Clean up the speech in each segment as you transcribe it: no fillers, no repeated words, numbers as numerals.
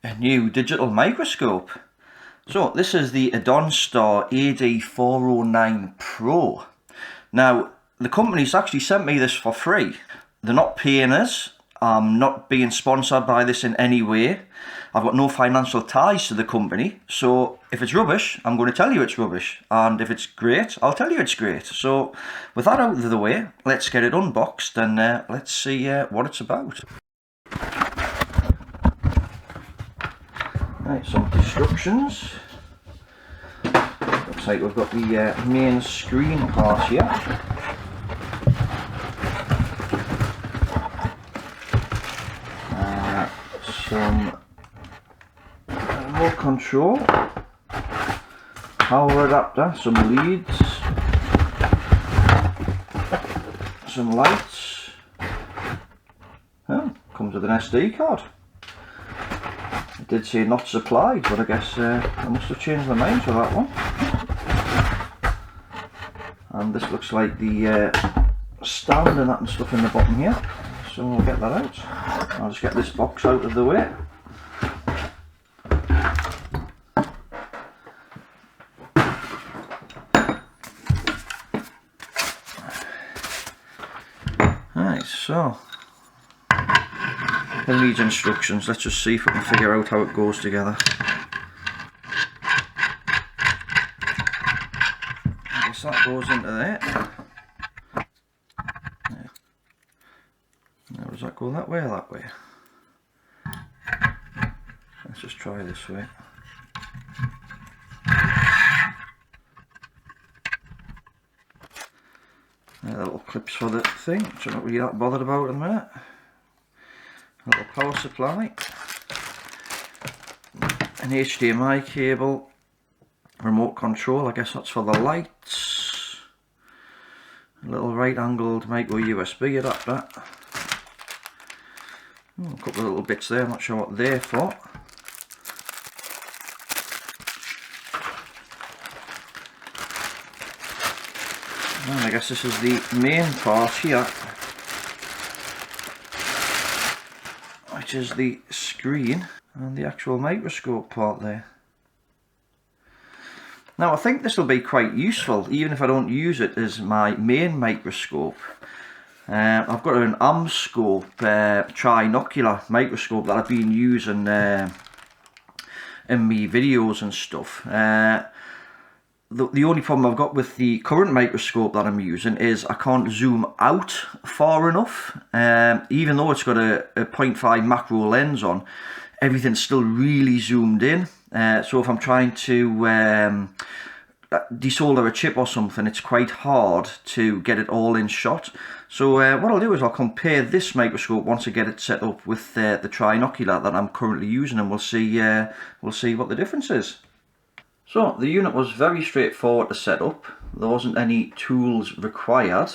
a new digital microscope. So this is the Andonstar AD409 Pro. Now the company's actually sent me this for free. They're not paying us. I'm not being sponsored by this in any way. I've got no financial ties to the company. So if it's rubbish, I'm going to tell you it's rubbish. And if it's great, I'll tell you it's great. So with that out of the way, let's get it unboxed and let's see what it's about. Right, some instructions. Looks like we've got the main screen part here. Some remote control, power adapter, some leads, some lights. Oh, comes with an SD card. It did say not supplied, but I guess I must have changed my mind for that one. And this looks like the stand and that and stuff in the bottom here. So we'll get that out. I'll just get this box out of the way. Right, so in these instructions, let's just see if we can figure out how it goes together. I guess that goes into there. Now does that go that way or that way? Let's just try this way. Little clips for the thing, which I'm not really that bothered about at the minute. A little power supply. An HDMI cable. Remote control, I guess that's for the lights. A little right angled micro USB adapter. A couple of little bits there, I'm not sure what they're for. And I guess this is the main part here, which is the screen and the actual microscope part there. Now I think this will be quite useful, even if I don't use it as my main microscope. I've got an Amscope Trinocular microscope that I've been using in my videos and stuff. The only problem I've got with the current microscope that I'm using is I can't zoom out far enough. Even though it's got a 0.5 macro lens on, everything's still really zoomed in. So if I'm trying to desolder a chip or something, it's quite hard to get it all in shot. So what I'll do is I'll compare this microscope once I get it set up with the Trinocular that I'm currently using, and we'll see what the difference is. So the unit was very straightforward to set up. There wasn't any tools required,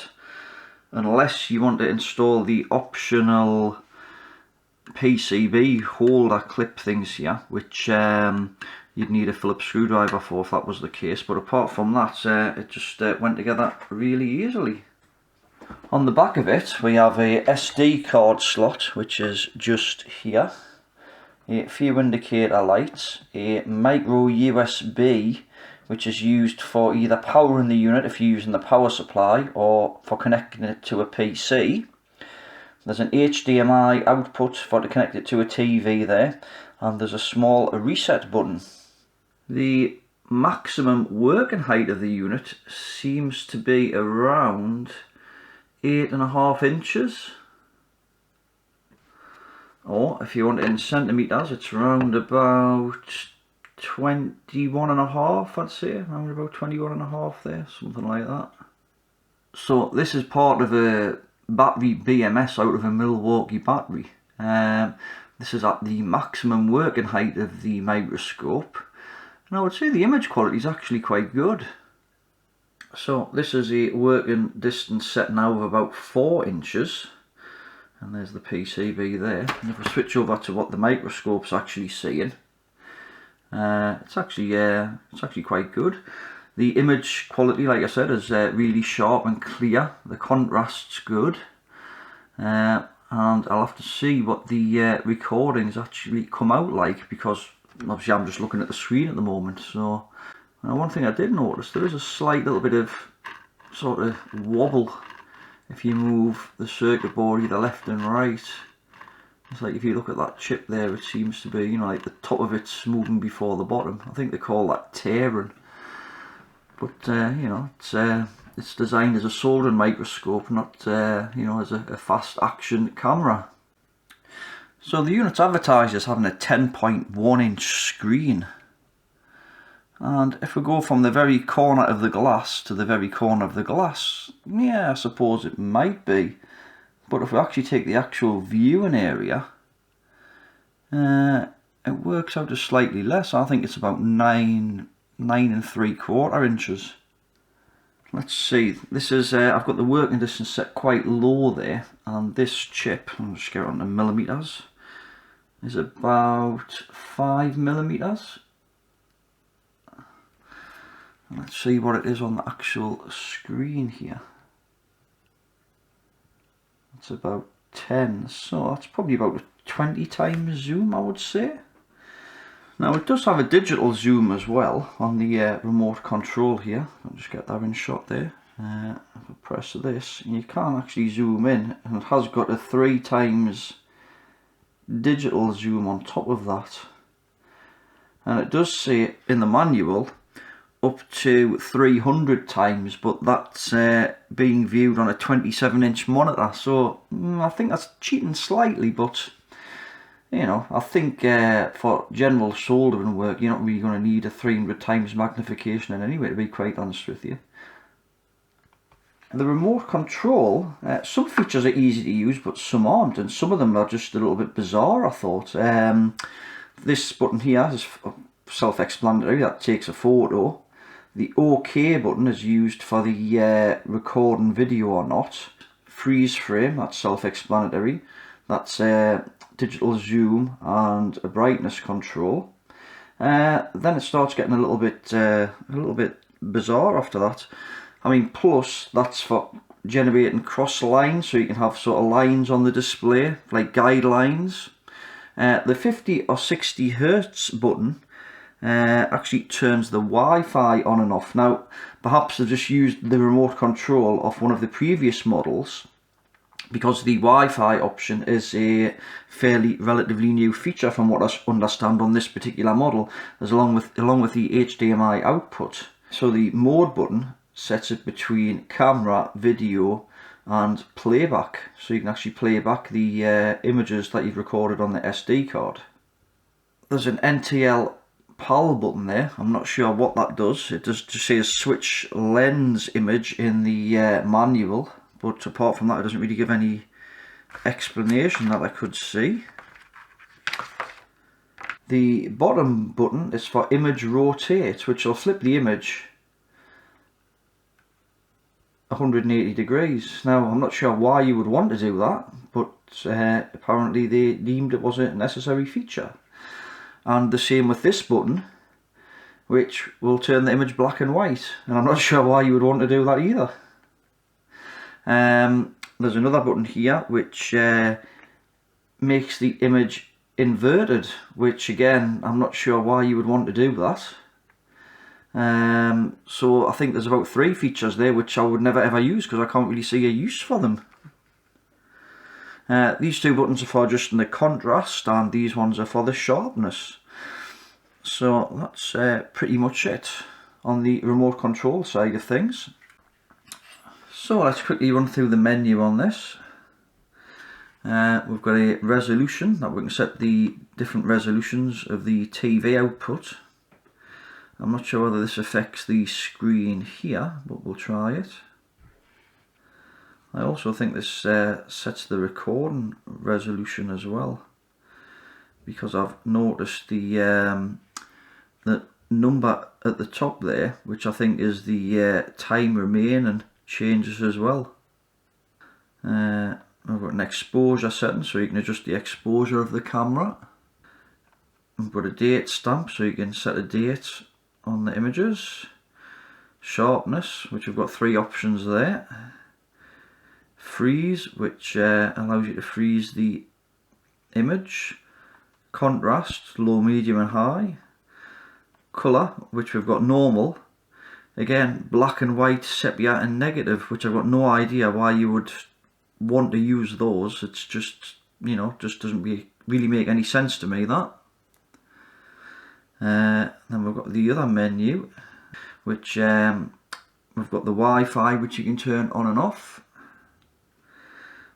unless you want to install the optional PCB holder clip things here, which you'd need a Phillips screwdriver for if that was the case. But apart from that, it just went together really easily. On the back of it we have a SD card slot, which is just here, a few indicator lights, a micro USB which is used for either powering the unit if you're using the power supply or for connecting it to a PC. There's an HDMI output for to connect it to a TV there, and there's a small reset button. The maximum working height of the unit seems to be around 8.5 inches, or if you want it in centimetres, it's around about 21.5, I'd say, around about 21.5 there, something like that. So this is part of a battery BMS out of a Milwaukee battery. This is at the maximum working height of the microscope, and I would say the image quality is actually quite good. So this is a working distance set now of about 4 inches, and there's the PCB there. And if we switch over to what the microscope's actually seeing, it's actually quite good. The image quality, like I said, is really sharp and clear. The contrast's good. and I'll have to see what the recordings actually come out like, because obviously I'm just looking at the screen at the moment. So one thing I did notice, there is a slight little bit of sort of wobble if you move the circuit board either left and right. It's like if you look at that chip there, it seems to be, you know, like the top of it's moving before the bottom. I think they call that tearing. But you know, it's designed as a soldering microscope, not you know, as a fast action camera. So the unit's advertised as having a 10.1 inch screen. And if we go from the very corner of the glass to the very corner of the glass, yeah, I suppose it might be. But if we actually take the actual viewing area, it works out to slightly less. I think it's about 9 3/4 inches. Let's see, this is, I've got the working distance set quite low there, and this chip, I'll just get it on to millimeters, is about 5 millimeters. Let's see what it is on the actual screen here. It's about 10, so that's probably about a 20 times zoom, I would say. Now it does have a digital zoom as well on the remote control here. I'll just get that in shot there. If I press this, and you can actually zoom in, and it has got a 3 times digital zoom on top of that. And it does say in the manual up to 300 times, but that's being viewed on a 27-inch monitor, so I think that's cheating slightly, but you know, I think for general soldering work you're not really going to need a 300 times magnification in any way, to be quite honest with you. The remote control, some features are easy to use but some aren't, and some of them are just a little bit bizarre, I thought. This button here is self-explanatory, that takes a photo. The OK button is used for the recording video or not. Freeze frame, that's self-explanatory. That's digital zoom and a brightness control. Then it starts getting a little bit bizarre after that. I mean, plus that's for generating cross lines, so you can have sort of lines on the display, like guidelines. The 50 or 60 hertz button actually turns the Wi-Fi on and off. Now, perhaps they've just used the remote control off one of the previous models, because the Wi-Fi option is a fairly relatively new feature from what I understand on this particular model, as along with the HDMI output. So the mode button sets it between camera, video and playback, so you can actually play back the images that you've recorded on the SD card. There's an NTL PAL button there. I'm not sure what that does. It does just say switch lens image in the manual, but apart from that it doesn't really give any explanation that I could see. The bottom button is for image rotate, which will flip the image 180 degrees. Now, I'm not sure why you would want to do that, but apparently they deemed it was a necessary feature. And the same with this button, which will turn the image black and white, and I'm not sure why you would want to do that either. There's another button here which makes the image inverted, which again, I'm not sure why you would want to do that. So I think there's about 3 features there which I would never ever use, because I can't really see a use for them. These 2 buttons are for adjusting the contrast, and these ones are for the sharpness. So that's pretty much it on the remote control side of things. So let's quickly run through the menu on this. We've got a resolution that we can set the different resolutions of the TV output. I'm not sure whether this affects the screen here, but we'll try it. I also think this sets the recording resolution as well, because I've noticed the number at the top there, which I think is the time remaining, changes as well. I've got an exposure setting, so you can adjust the exposure of the camera. I've got a date stamp, so you can set a date on the images. Sharpness, which we've got 3 options there. freeze, which allows you to freeze the image, contrast, low, medium and high, colour, which we've got normal, again black and white, sepia and negative, which I've got no idea why you would want to use those. It's just, you know, just doesn't really make any sense to me, that. Then we've got the other menu, which we've got the Wi-Fi, which you can turn on and off.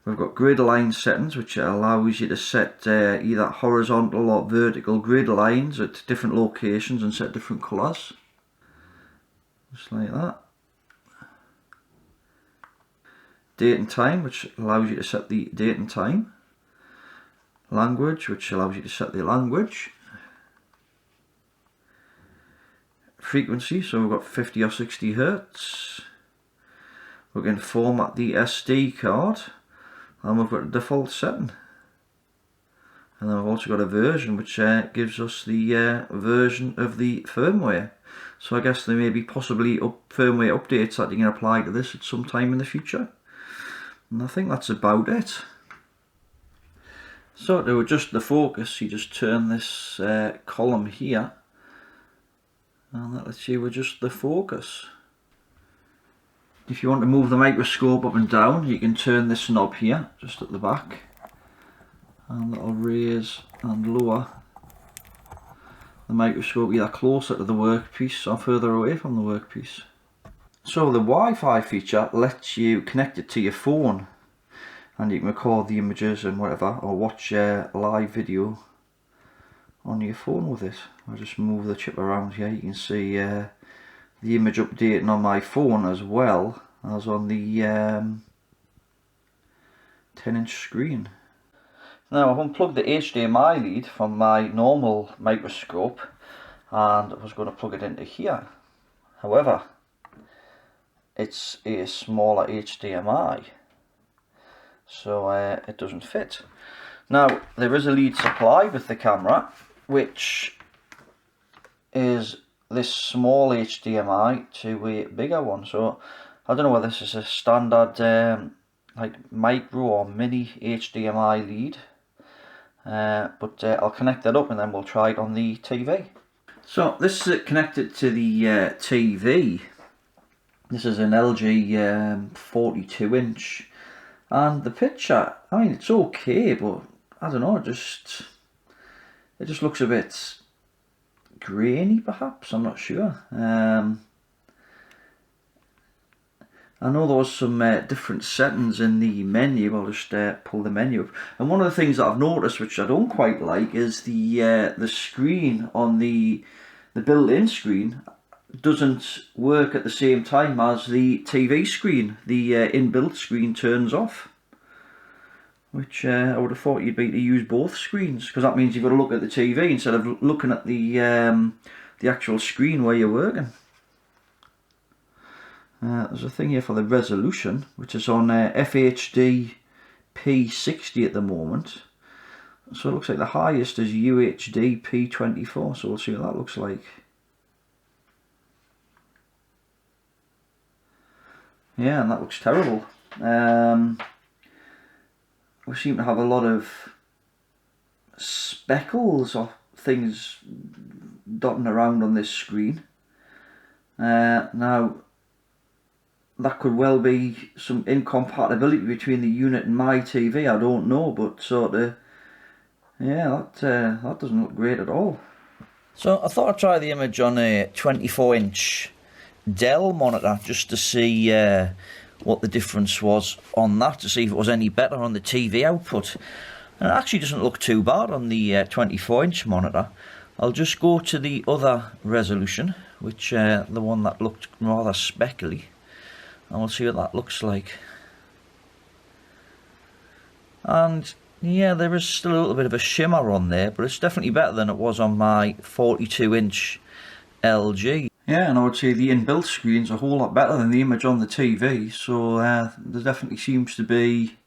We've got grid line settings, which allows you to set either horizontal or vertical grid lines at different locations and set different colours, just like that. Date and time, which allows you to set the date and time. Language, which allows you to set the language. Frequency, so we've got 50 or 60 Hertz. We can format the SD card, and we've got a default setting. And then we've also got a version, which gives us the version of the firmware. So I guess there may be possibly firmware updates that you can apply to this at some time in the future. And I think that's about it. So to adjust the focus, you just turn this column here, and that lets you adjust the focus. If you want to move the microscope up and down, you can turn this knob here, just at the back, and that'll raise and lower the microscope either closer to the workpiece or further away from the workpiece. So the Wi-Fi feature lets you connect it to your phone, and you can record the images and whatever, or watch a live video on your phone with it. I'll just move the chip around here. You can see the image updating on my phone as well as on the 10-inch screen. Now I've unplugged the HDMI lead from my normal microscope, and I was going to plug it into here. However, it's a smaller HDMI, so it doesn't fit. Now there is a lead supply with the camera, which is this small HDMI to a bigger one. So I don't know whether this is a standard like micro or mini HDMI lead, but I'll connect that up and then we'll try it on the TV. So this is connected to the TV. This is an LG 42-inch, and the picture, I mean, it's okay, but I don't know, it just looks a bit grainy perhaps, I'm not sure. I know there was some different settings in the menu. I'll just pull the menu up. And one of the things that I've noticed, which I don't quite like, is the screen on the built-in screen doesn't work at the same time as the TV screen. The inbuilt screen turns off, which I would have thought you'd be to use both screens, because that means you've got to look at the TV instead of looking at the actual screen where you're working. There's a thing here for the resolution, which is on FHD P60 at the moment. So it looks like the highest is UHD P24, so we'll see what that looks like. Yeah, and that looks terrible. We seem to have a lot of speckles or things dotting around on this screen. Now that could well be some incompatibility between the unit and my TV, I don't know, but sort of, yeah, that doesn't look great at all. So I thought I'd try the image on a 24-inch Dell monitor just to see what the difference was on that, to see if it was any better on the TV output. And it actually doesn't look too bad on the 24-inch monitor. I'll just go to the other resolution, which the one that looked rather speckly, and we'll see what that looks like. And yeah, there is still a little bit of a shimmer on there, but it's definitely better than it was on my 42-inch LG. Yeah, and I would say the inbuilt screen's a whole lot better than the image on the TV, so there definitely seems to be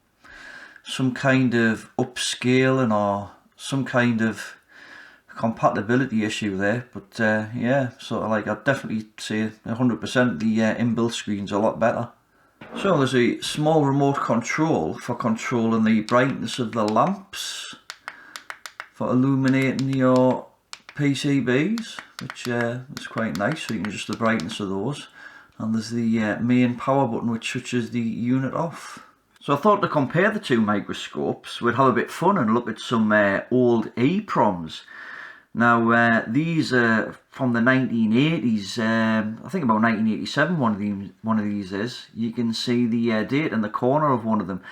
some kind of upscaling or some kind of compatibility issue there. But yeah, sort of like, I'd definitely say 100% the inbuilt screen's a lot better. So there's a small remote control for controlling the brightness of the lamps for illuminating your PCBs, which is quite nice, so you can adjust the brightness of those. And there's the main power button which switches the unit off. So I thought to compare the two microscopes, we'd have a bit of fun and look at some old EPROMs. Now these are from the 1980s, I think about 1987 one of these is. You can see the date in the corner of one of them.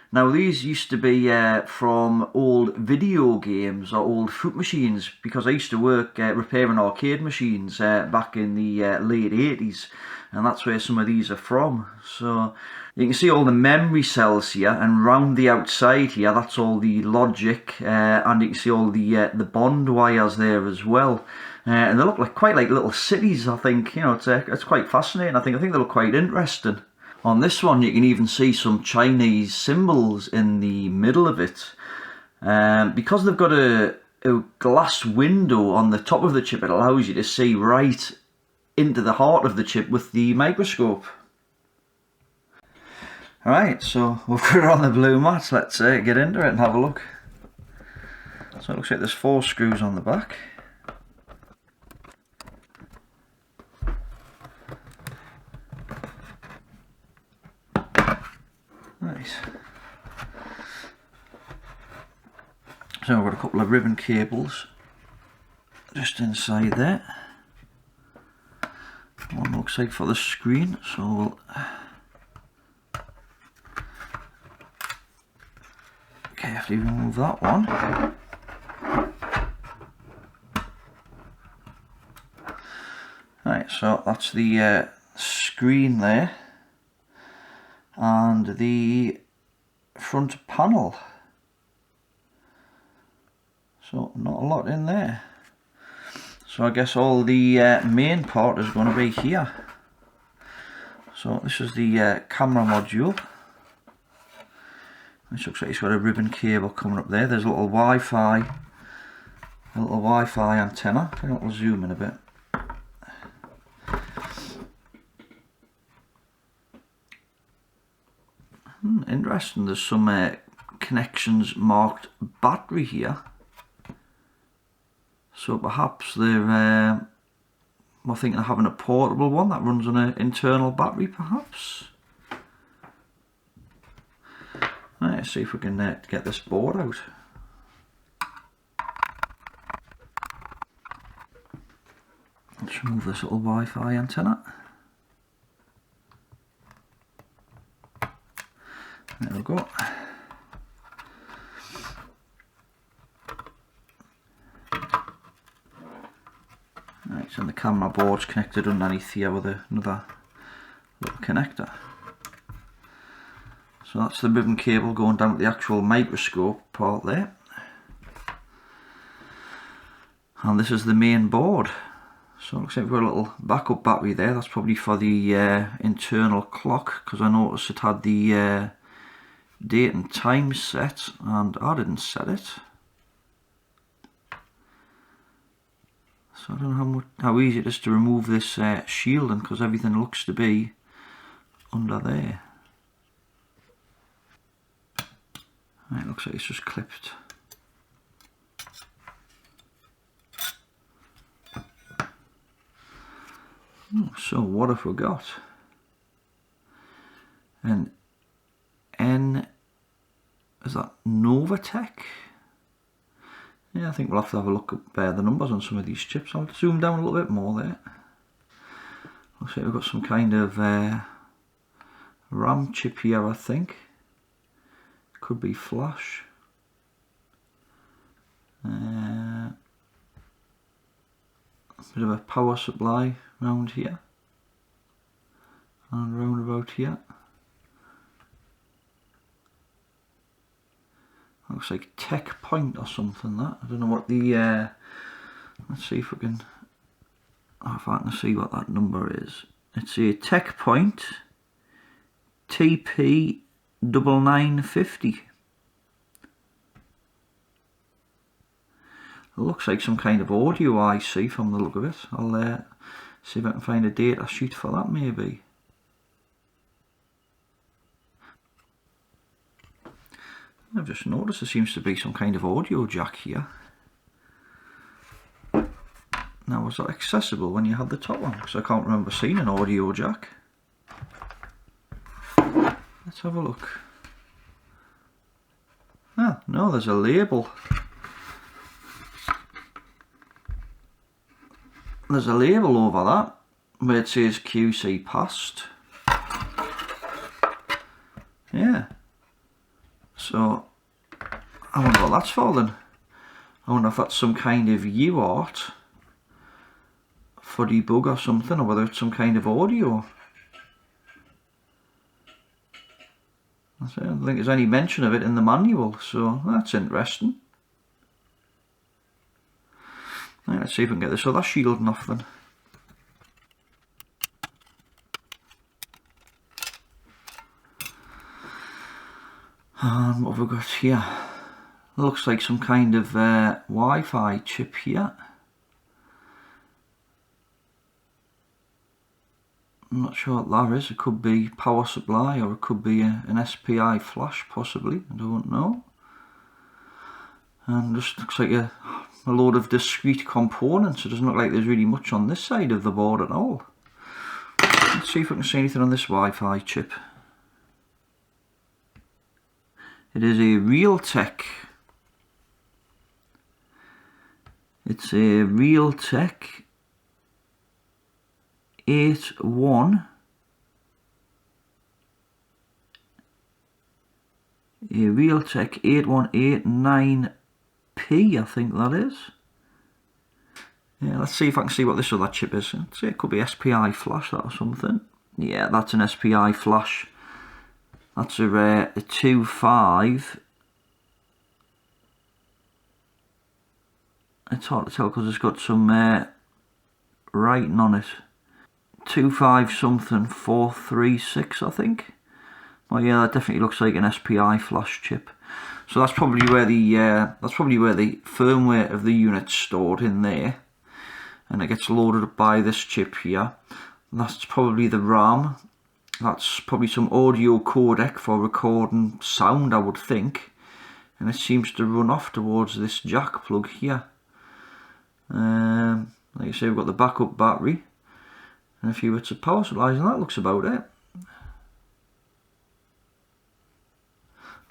Now these used to be from old video games or old fruit machines, because I used to work repairing arcade machines back in the late 80s, and that's where some of these are from. So you can see all the memory cells here, and round the outside here that's all the logic, and you can see all the bond wires there as well. And they look quite like little cities, I think. You know, it's quite fascinating. I think they look quite interesting. On this one you can even see some Chinese symbols in the middle of it. Because they've got a glass window on the top of the chip, it allows you to see right into the heart of the chip with the microscope. Alright, so we've got it on the blue mat. Let's get into it and have a look. So it looks like there's 4 screws on the back. Nice. So we've got a couple of ribbon cables just inside there. One looks like for the screen, so we'll carefully remove that one. Right, so that's the screen there, and the front panel. So not a lot in there. So I guess all the main part is going to be here. So this is the camera module. This looks like it's got a ribbon cable coming up there. There's a little Wi-Fi antenna. I think I'll zoom in a bit. Interesting. There's some connections marked battery here. So perhaps they're thinking of having a portable one that runs on an internal battery, perhaps. Right, let's see if we can get this board out. Let's remove this little Wi-Fi antenna. There we go. Right, so the camera board's connected underneath here with another little connector. So that's the ribbon cable going down to the actual microscope part there. And this is the main board. So it looks like we've got a little backup battery there. That's probably for the internal clock, because I noticed it had the date and time set, and I didn't set it. So I don't know how easy it is to remove this shielding, because everything looks to be under there. Right, looks like it's just clipped. So what have we got? An is that Novatech? Yeah, I think we'll have to have a look at the numbers on some of these chips. I'll zoom down a little bit more there. Looks like we've got some kind of RAM chip here, I think. Could be flash. A bit of a power supply round here. And round about here. Looks like Tech Point or something, that. I don't know what the, let's see if we can, if I can see what that number is. It's a Tech Point TP9950. It looks like some kind of audio IC from the look of it. I'll see if I can find a data sheet for that maybe. I've just noticed there seems to be some kind of audio jack here. Now, was that accessible when you had the top on? Because I can't remember seeing an audio jack. Let's have a look. Ah, no, there's a label. There's a label over that where it says QC passed. Yeah. So, I wonder what that's for then. I wonder if that's some kind of UART for debug or something, or whether it's some kind of audio. I don't think there's any mention of it in the manual, so that's interesting. Right, let's see if we can get this other shielding off then. And what have we got here? Looks like some kind of Wi-Fi chip here. I'm not sure what that is. It could be power supply, or it could be an SPI flash possibly, I don't know. And just looks like a load of discrete components. It doesn't look like there's really much on this side of the board at all. Let's see if we can see anything on this Wi-Fi chip. It is a Realtek. It's a Realtek A1809 P, I think that is. Yeah, let's see if I can see what this other chip is. Let's see, it could be SPI flash, that or something. Yeah, that's an SPI flash. That's a 2.5. It's hard to tell because it's got some writing on it. 2.5 something 436, I think. Well, yeah, that definitely looks like an SPI flash chip. So that's probably where the firmware of the unit's stored in there, and it gets loaded up by this chip here. That's probably the RAM. That's probably some audio codec for recording sound, I would think. And it seems to run off towards this jack plug here. Like I say, we've got the backup battery and a few bits of power supplies, and that looks about it.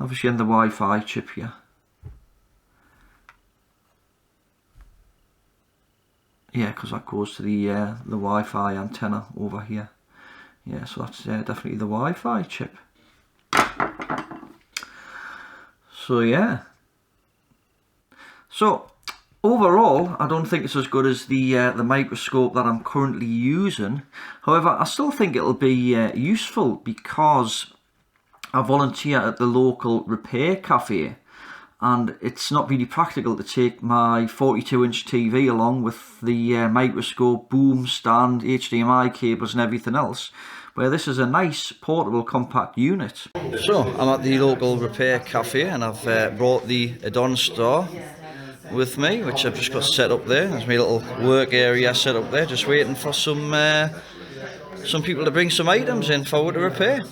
Obviously, and the Wi-Fi chip here. Yeah, because that goes to the Wi-Fi antenna over here. Yeah, so that's definitely the Wi-Fi chip. So yeah. So overall, I don't think it's as good as the microscope that I'm currently using. However, I still think it'll be useful because I volunteer at the local repair cafe, and it's not really practical to take my 42-inch TV along with the microscope, boom stand, HDMI cables and everything else, where this is a nice portable compact unit. So I'm at the local repair cafe, and I've brought the Adonstar with me, which I've just got set up there. There's my little work area set up there, just waiting for some people to bring some items in for to repair.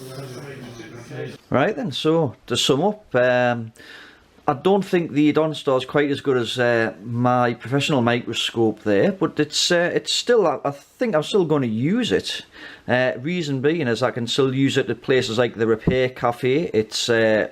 Right then, so to sum up, I don't think the Adonstar is quite as good as my professional microscope there, but it's still, I think I'm still going to use it. Reason being is I can still use it at places like the repair cafe. It's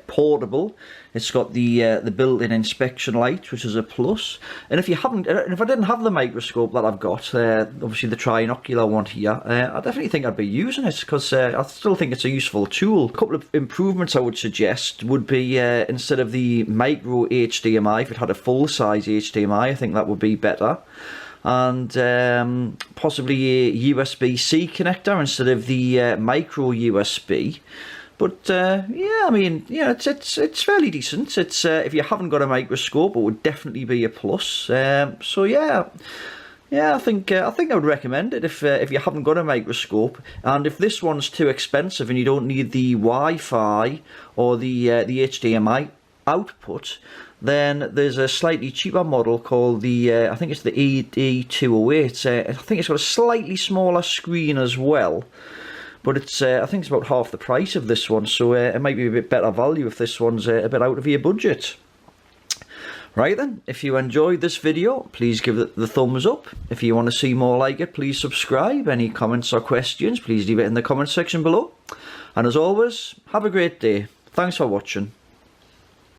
portable. It's got the built-in inspection light, which is a plus. And if I didn't have the microscope that I've got, obviously the Trinocular one here, I definitely think I'd be using it because I still think it's a useful tool. A couple of improvements I would suggest would be instead of the micro HDMI, if it had a full-size HDMI, I think that would be better. And possibly a USB-C connector instead of the micro USB. But yeah, I mean, yeah, it's fairly decent. It's if you haven't got a microscope, it would definitely be a plus. So yeah, I think I would recommend it if you haven't got a microscope, and if this one's too expensive and you don't need the Wi-Fi or the HDMI output, then there's a slightly cheaper model called the I think it's the AD208. I think it's got a slightly smaller screen as well. but it's I think it's about half the price of this one, so it might be a bit better value if this one's a bit out of your budget. Right then, if you enjoyed this video, please give it the thumbs up. If you want to see more like it, please subscribe. Any comments or questions, please leave it in the comment section below. And as always, have a great day. Thanks for watching.